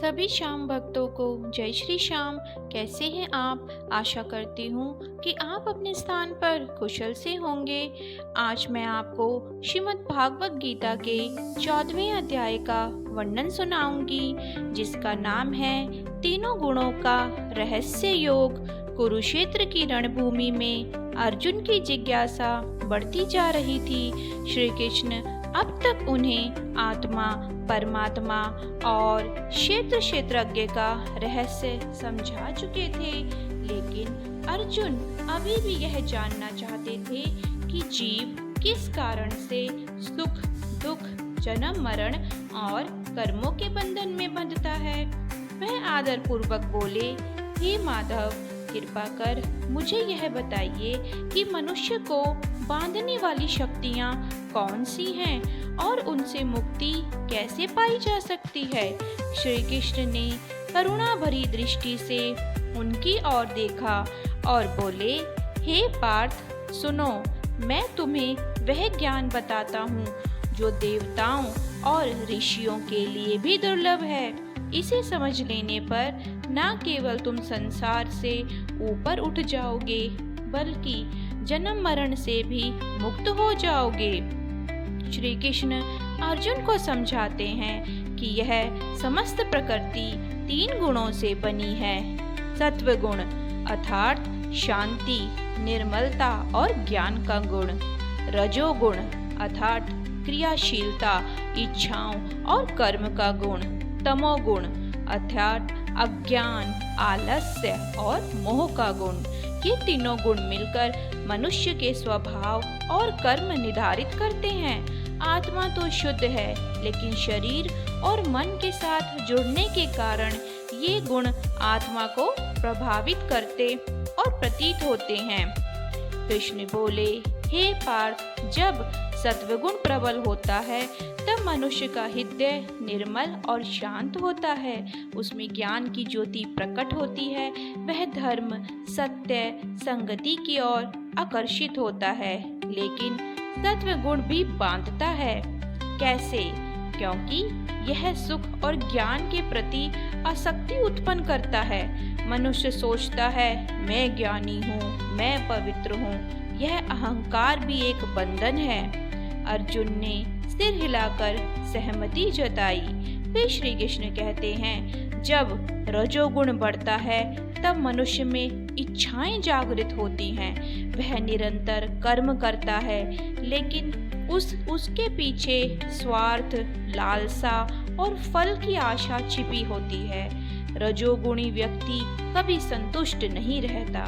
सभी श्याम भक्तों को जय श्री श्याम। कैसे हैं आप? आशा करती हूँ कि आप अपने स्थान पर कुशल से होंगे। आज मैं आपको श्रीमद् भागवत गीता के 14वें अध्याय का वर्णन सुनाऊंगी, जिसका नाम है तीनों गुणों का रहस्य योग। कुरुक्षेत्र की रणभूमि में अर्जुन की जिज्ञासा बढ़ती जा रही थी। श्री कृष्ण अब तक उन्हें आत्मा, परमात्मा और क्षेत्रज्ञ का रहस्य समझा चुके थे, लेकिन अर्जुन अभी भी यह जानना चाहते थे कि जीव किस कारण से सुख, दुख, जन्म, मरण और कर्मों के बंधन में बंधता है। वह आदर पूर्वक बोले, हे माधव, कृपा कर मुझे यह बताइए कि मनुष्य को बांधने वाली शक्तियाँ कौन सी हैं और उनसे मुक्ति कैसे पाई जा सकती है। श्री कृष्ण ने करुणा भरी दृष्टि से उनकी ओर देखा और बोले, हे पार्थ, सुनो, मैं तुम्हें वह ज्ञान बताता हूँ जो देवताओं और ऋषियों के लिए भी दुर्लभ है। इसे समझ लेने पर न केवल तुम संसार से ऊपर उठ जाओगे, बल्कि जन्म मरण से भी मुक्त हो जाओगे। श्री कृष्ण अर्जुन को समझाते हैं कि यह समस्त प्रकृति 3 गुणों से बनी है। सत्व गुण अर्थात शांति, निर्मलता और ज्ञान का गुण। रजोगुण अर्थात क्रियाशीलता, इच्छाओं और कर्म का गुण। तमोगुण अर्थात अज्ञान, आलस्य और मोह का गुण। ये तीनों गुण मिलकर मनुष्य के स्वभाव और कर्म निर्धारित करते हैं। आत्मा तो शुद्ध है, लेकिन शरीर और मन के साथ जुड़ने के कारण ये गुण आत्मा को प्रभावित करते और प्रतीत होते हैं। कृष्ण बोले, हे पार्थ, जब सत्वगुण प्रबल होता है तब मनुष्य का हृदय निर्मल और शांत होता है। उसमें ज्ञान की ज्योति प्रकट होती है। वह धर्म, सत्य, संगति की ओर आकर्षित होता है। लेकिन सत्वगुण भी बांधता है। कैसे? क्योंकि यह सुख और ज्ञान के प्रति आसक्ति उत्पन्न करता है। मनुष्य सोचता है, मैं ज्ञानी हूँ, मैं पवित्र हूँ। यह अहंकार भी एक बंधन है। अर्जुन ने सिर हिलाकर सहमति जताई। फिर श्री कृष्ण कहते हैं, जब रजोगुण बढ़ता है तब मनुष्य में इच्छाएं जागृत होती हैं। वह निरंतर कर्म करता है, लेकिन उसके पीछे स्वार्थ, लालसा और फल की आशा छिपी होती है। रजोगुणी व्यक्ति कभी संतुष्ट नहीं रहता।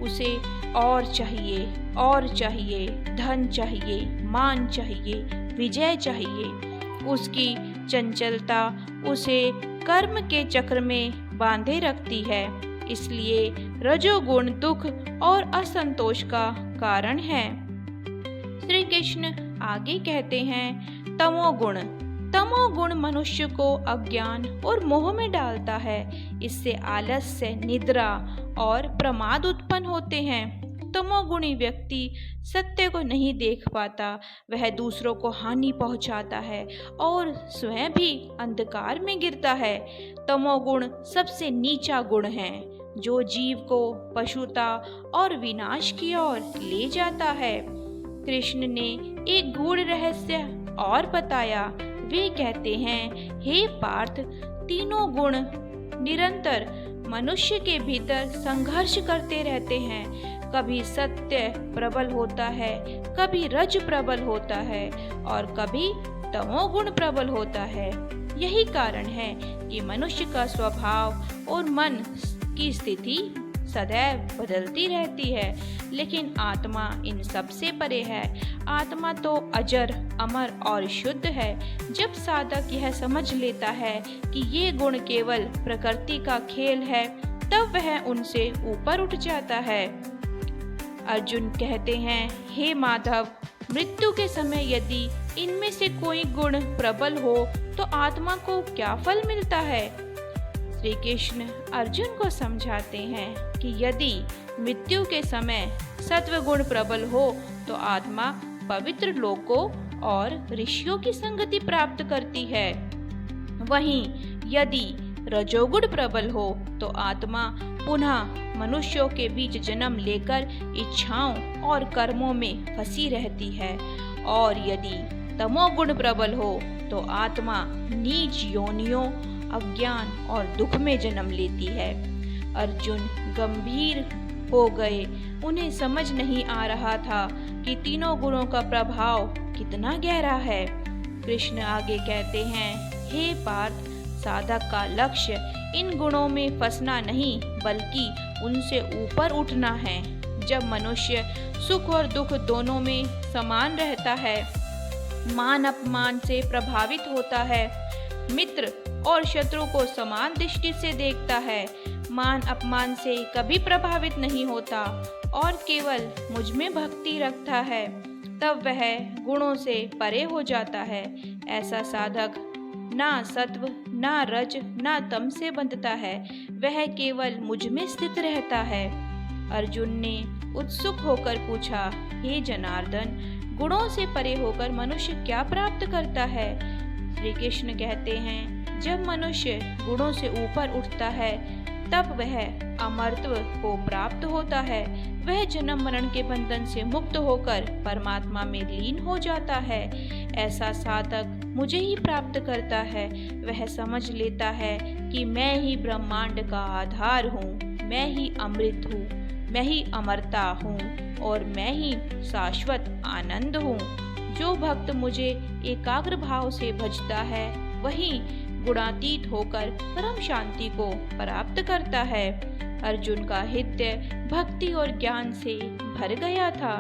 उसे और चाहिए, धन चाहिए, मान चाहिए, विजय चाहिए। उसकी चंचलता उसे कर्म के चक्र में बांधे रखती है। इसलिए रजोगुण दुख और असंतोष का कारण है। श्री कृष्ण आगे कहते हैं, तमोगुण मनुष्य को अज्ञान और मोह में डालता है। इससे आलस्य, निद्रा और प्रमाद उत्पन्न होते हैं। तमोगुणी व्यक्ति सत्य को नहीं देख पाता। वह दूसरों को हानि पहुंचाता है और स्वयं भी अंधकार में गिरता है। तमोगुण सबसे नीचा गुण है, जो जीव को पशुता और विनाश की ओर ले जाता है। कृष्ण ने एक गूढ़ रहस्य और बताया। वे कहते हैं, हे पार्थ, तीनों गुण निरंतर मनुष्य के भीतर संघर्ष करते रहते हैं। कभी सत्य प्रबल होता है, कभी रज प्रबल होता है और कभी तमोगुण प्रबल होता है। यही कारण है कि मनुष्य का स्वभाव और मन की स्थिति सदैव बदलती रहती है, लेकिन आत्मा इन सब से परे है। आत्मा तो अजर, अमर और शुद्ध है। जब साधक यह समझ लेता है कि ये गुण केवल प्रकृति का खेल है, तब वह उनसे ऊपर उठ जाता है। अर्जुन कहते हैं, हे माधव, मृत्यु के समय यदि इनमें से कोई गुण प्रबल हो तो आत्मा को क्या फल मिलता है। श्री कृष्ण अर्जुन को समझाते हैं कि यदि मृत्यु के समय सत्वगुण प्रबल हो तो आत्मा पवित्र लोकों और ऋषियों की संगति प्राप्त करती है। वहीं यदि रजोगुण प्रबल हो तो आत्मा पुनः मनुष्यों के बीच जन्म लेकर इच्छाओं और कर्मों में फंसी रहती है, और यदि तमोगुण प्रबल हो तो आत्मा नीच योनियों, अज्ञान और दुख में जन्म लेती है। अर्जुन गंभीर हो गए। उन्हें समझ नहीं आ रहा था कि तीनों गुणों का प्रभाव कितना गहरा है। कृष्ण आगे कहते हैं, हे पार्थ, साधक का लक्ष्य इन गुणों में फंसना नहीं बल्कि उनसे ऊपर उठना है। जब मनुष्य सुख और दुख दोनों में समान रहता है, मान अपमान से प्रभावित होता है, मित्र और शत्रु को समान दृष्टि से देखता है, मान अपमान से कभी प्रभावित नहीं होता और केवल मुझ में भक्ति रखता है, तब वह गुणों से परे हो जाता है। ऐसा साधक ना सत्व, ना रज, ना तम से बंधता है, वह केवल मुझ में स्थित रहता है। अर्जुन ने उत्सुक होकर पूछा, हे जनार्दन, गुणों से परे होकर मनुष्य क्या प्राप्त करता है? श्री कृष्ण कहते हैं, जब मनुष्य गुणों से ऊपर उठता है तब वह अमरत्व को प्राप्त होता है। वह जन्म मरण के बंधन से मुक्त होकर परमात्मा में लीन हो जाता है। ऐसा साधक मुझे ही प्राप्त करता है। वह समझ लेता है कि मैं ही ब्रह्मांड का आधार हूँ, मैं ही अमृत हूँ, मैं ही अमरता हूँ और मैं ही शाश्वत आनंद हूँ। जो भक्त मुझे एकाग्र भाव से भजता है वही गुणातीत होकर परम शांति को प्राप्त करता है। अर्जुन का हृदय भक्ति और ज्ञान से भर गया था।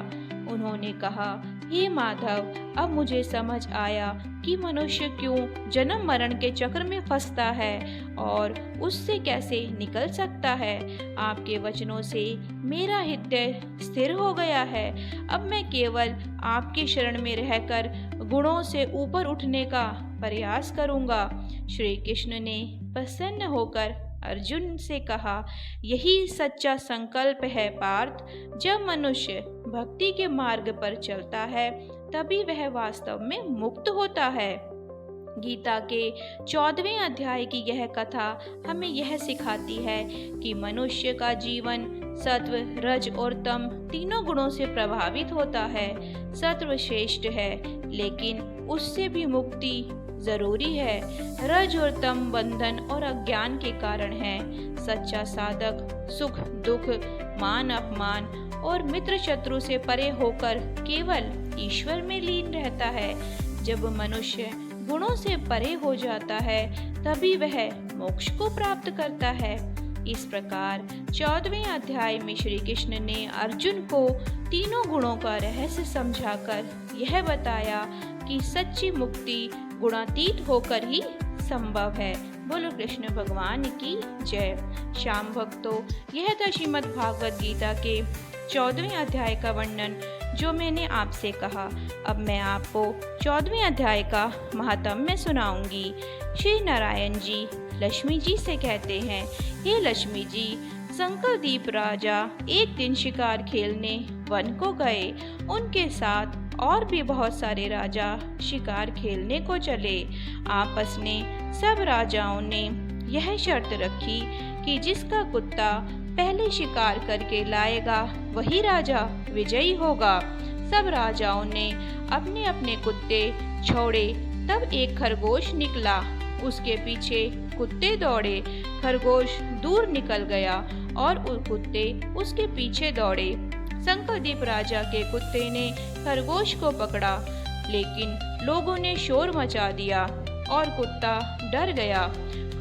उन्होंने कहा, हे माधव, अब मुझे समझ आया कि मनुष्य क्यों जन्म मरण के चक्र में फंसता है और उससे कैसे निकल सकता है। आपके वचनों से मेरा हृदय स्थिर हो गया है। अब मैं केवल आपके शरण में रहकर गुणों से ऊपर उठने का प्रयास करूंगा। श्री कृष्ण ने प्रसन्न होकर अर्जुन से कहा, यही सच्चा संकल्प है पार्थ। जब मनुष्य भक्ति के मार्ग पर चलता है तभी वह वास्तव में मुक्त होता है। गीता के 14वें अध्याय की यह कथा हमें यह सिखाती है कि मनुष्य का जीवन सत्व, रज और तम तीनों गुणों से प्रभावित होता है। सत्व श्रेष्ठ है, लेकिन उससे भी मुक्ति जरूरी है। रज और तम बंधन और अज्ञान के कारण है। सच्चा साधक सुख दुख, मान अपमान और मित्र शत्रु से परे होकर केवल ईश्वर में लीन रहता है। जब मनुष्य गुणों से परे हो जाता है तभी वह मोक्ष को प्राप्त करता है। इस प्रकार 14वें अध्याय में श्री कृष्ण ने अर्जुन को तीनों गुणों का रहस्य समझाकर यह बताया कि सच्ची मुक्ति गुणातीत होकर ही संभव है। बोलो कृष्ण भगवान की जय। श्याम भक्तों, यह था श्रीमद् भागवत गीता के 14वें अध्याय का वर्णन जो मैंने आपसे कहा। अब मैं आपको 14वें अध्याय का महात्म्य सुनाऊंगी। श्री नारायण जी लक्ष्मी जी से कहते हैं, हे लक्ष्मी जी, शंकरदीप राजा एक दिन शिकार खेलने वन को गए। उनके साथ और भी बहुत सारे राजा शिकार खेलने को चले। आपस में सब राजाओं ने यह शर्त रखी कि जिसका कुत्ता पहले शिकार करके लाएगा वही राजा विजयी होगा। सब राजाओं ने अपने अपने कुत्ते छोड़े। तब एक खरगोश निकला, उसके पीछे कुत्ते दौड़े। खरगोश दूर निकल गया और कुत्ते उसके पीछे दौड़े। शंकरदीप राजा के कुत्ते ने खरगोश को पकड़ा, लेकिन लोगों ने शोर मचा दिया और कुत्ता डर गया।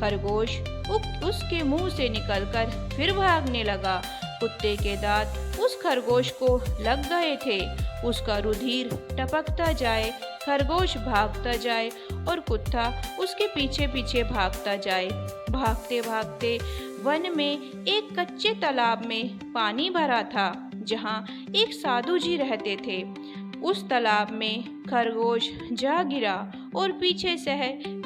खरगोश उसके मुंह से निकलकर फिर भागने लगा। कुत्ते के दांत उस खरगोश को लग गए थे। उसका रुधिर टपकता जाए, खरगोश भागता जाए और कुत्ता उसके पीछे पीछे भागता जाए। भागते भागते वन में एक कच्चे तालाब में पानी भरा था, जहाँ एक साधु जी रहते थे। उस तालाब में खरगोश जा गिरा और पीछे से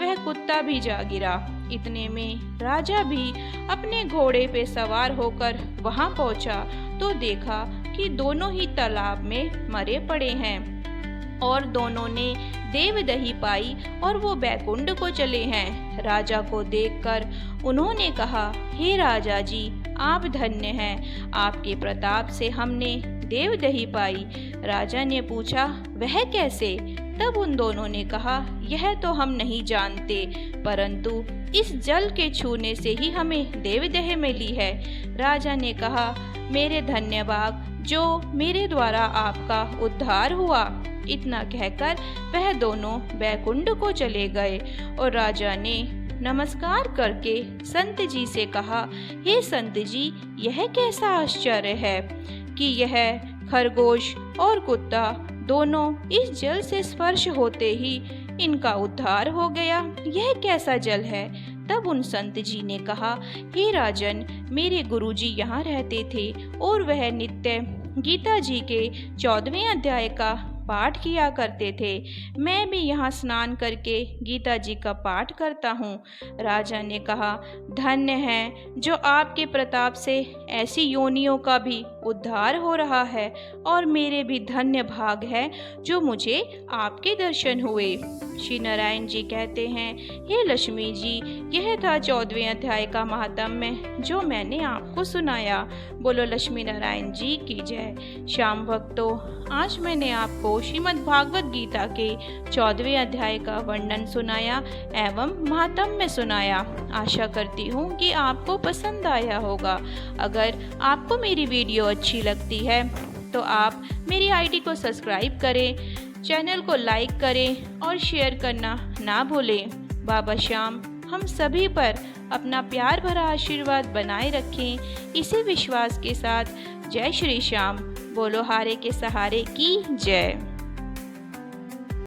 वह कुत्ता भी जा गिरा। इतने में राजा भी अपने घोड़े पे सवार होकर वहां पहुंचा तो देखा कि दोनों ही तालाब में मरे पड़े हैं। और दोनों ने देव दही पाई और वो बैकुंठ को चले हैं। राजा को देखकर उन्होंने कहा, हे राजा जी, आप धन्य हैं, आपके प्रताप से हमने देव दही पाई। राजा ने पूछा, वह कैसे? तब उन दोनों ने कहा, यह तो हम नहीं जानते, परंतु इस जल के छूने से ही हमें देवदेह मिली है। राजा ने कहा, मेरे धन्यवाद जो मेरे द्वारा आपका उद्धार हुआ। इतना कहकर वह दोनों बैकुंठ को चले गए और राजा ने नमस्कार करके संत जी से कहा, हे संत जी, यह कैसा आश्चर्य है कि यह खरगोश और कुत्ता दोनों इस जल से स्पर्श होते ही इनका उद्धार हो गया। यह कैसा जल है? तब उन संत जी ने कहा, हे राजन, मेरे गुरुजी यहाँ रहते थे और वह नित्य गीता जी के 14वें अध्याय का पाठ किया करते थे। मैं भी यहाँ स्नान करके गीता जी का पाठ करता हूँ। राजा ने कहा, धन्य है जो आपके प्रताप से ऐसी योनियों का भी उद्धार हो रहा है, और मेरे भी धन्य भाग है जो मुझे आपके दर्शन हुए। श्री नारायण जी कहते हैं, हे लक्ष्मी जी, यह था 14वें अध्याय का महात्म्य जो मैंने आपको सुनाया। बोलो लक्ष्मी नारायण जी की जय। श्याम भक्तों, आज मैंने आपको श्रीमद् भागवत गीता के 14वें अध्याय का वर्णन सुनाया एवं महात्म्य सुनाया। आशा करती हूँ कि आपको पसंद आया होगा। अगर आपको मेरी वीडियो अच्छी लगती है तो आप मेरी आईडी को सब्सक्राइब करें, चैनल को लाइक करें और शेयर करना ना भूलें। बाबा श्याम हम सभी पर अपना प्यार भरा आशीर्वाद बनाए रखें, इसी विश्वास के साथ जय श्री श्याम। बोलो हारे के सहारे की जय।